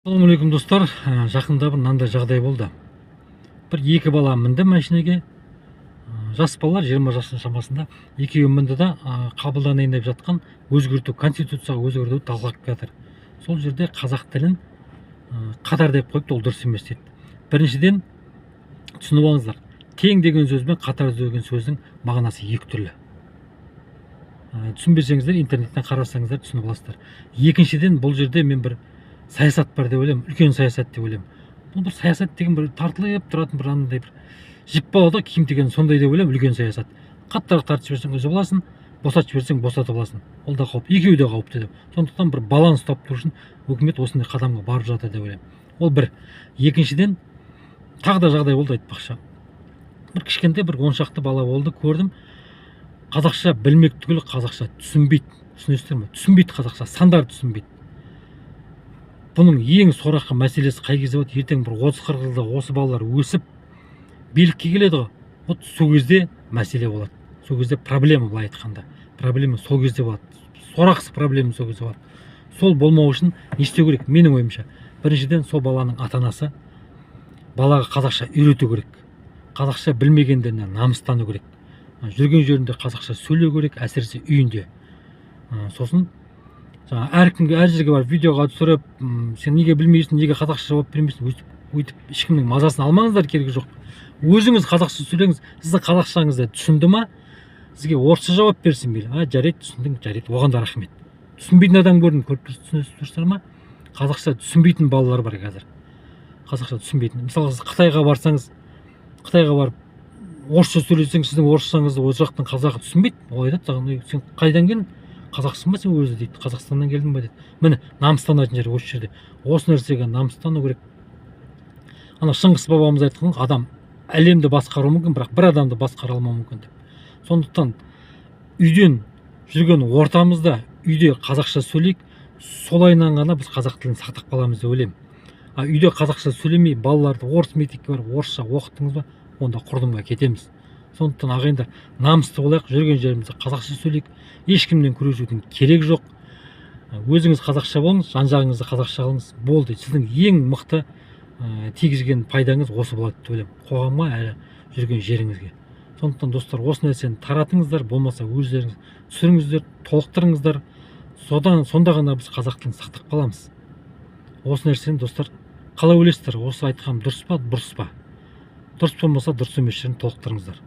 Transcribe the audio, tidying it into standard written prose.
Ассалаумағалейкум достар, жақында бір мынандай жағдай болды. Бір екі бала мінді машинеге, жас балалар 20 жастың шамасында, екеуі мінді да қабылданайын деп жатқан өзгерту, конституцияға өзгерту талқылап жатыр. Сол жерде қазақ тілін қатар деп қойыпты, ол дұрыс емес дейді. Біріншіден түсініп алыңыздар, тең деген сөз бен қатар деген сөздің мағынасы екі түрлі. Түсінбесеңіздер интернеттен қарасаңыздар түсініп аласыздар. Екіншіден, бұл жерде мен бір саясат бар деп ойлаймын, үлкен саясат деп ойлаймын. Бұл бір саясат деген бір тартылып тұратын бір андай бір жіп балада киім деген сондай деп ойлаймын, үлкен саясат. Қаттырақ тартып жіберсең өзі боласың, босатып жіберсең босатып аласың. Ол да қауіп, екеуі де қауіпті деп. Сондықтан бір баланс ұстап тұру үшін үкімет осындай қадамға барып жатыр деп ойлаймын. Ол бір. Екіншіден, тағы да жағдай болды айтпақшы. Бір кішкентай бір 10 шақты бала болды, көрдім. Қазақша білмек түгілі қазақша түсінбейді. Түсінесіздер ме? Түсінбейді қазақша, сандар түсінбейді. Бұның ең сорақы мәселесі қай кезде болады? Ертең бір 30-40 жылда осы балалар өсіп билікке келеді ғой. Вот сол кезде мәселе болады. Сол кезде проблема, былай айтқанда. Проблема сол кезде болады. Сорақысы проблема сол кезде болады. Сол болмау үшін не істеу керек? Менің ойымша, біріншіден сол баланың ата-анасы балаға қазақша үйрету керек. Қазақша білмегендеріне намыстану керек. Жүрген жерінде қазақша сөйлеу керек, әсіресе үйінде. Сосын әркімге әр жерге барып видеоға түсіріп, сен неге білмейсің, неге қазақша жауап бермейсің, өйтіп ешкімнің мазасын алмаңыздар, керегі жоқ. Өзіңіз қазақша сөйлеңіз. Сіздің қазақшаңызды түсінді ма, сізге орысша жауап берсін мейлі. Жарайды, түсіндің, жарайды, оған да рахмет. Түсінбейтін адам көрдім, көріп тұрсыздар ма? Қазақша түсінбейтін балалар бар қазір. Қазақша түсінбейтін. Мысалы, сіз Қытайға барсаңыз, Қытайға барып орысша сөйлесең, сіздің орысшаңызды ол жақтың қазақы түсінбейді. Ол айтады, сен қайдан келдің? Қазақсың ба сен өзі дейді, Қазақстаннан келдің ба дейді. Міне, намыстанатын жер осы жерде. Осы нәрсеге намыстану керек. Ана Шыңғыс бабамыз айтқан, адам әлемді басқару мүмкін, бірақ бір адамды басқара алмау мүмкін деп. Сондықтан үйден жүрген ортамызда, үйде қазақша сөйлейік, солайынан ғана біз қазақ тілін сақтап қаламыз деп ойлаймын. Үйде қазақша сөйлемей, балаларды орыс мектепке барып орысша оқыттыңыз ба, онда құрдымға кетеміз. Сондықтан ағайындар, намысты болайық, жүрген жерімізде қазақша сөйлейік, ешкімнен күресудің керек жоқ. Өзіңіз қазақша болыңыз, жан-жағыңызды қазақша қылыңыз, болды. Сіздің ең мықты тигізген пайдаңыз осы болады деп ойлаймын, қоғамға, әлі жүрген жеріңізге. Сондықтан достар, осы нәрсені таратыңыздар, болмаса өздеріңіз түсіріңіздер, толықтырыңыздар. Сонда ғана біз қазақ тілін сақтап қаламыз. Осы нәрсені достар, қалай ойлайсыздар? Осы айтқаным дұрыс па, бұрыс па? Дұрыс болмаса, дұрыс емес жерін толықтырыңыздар.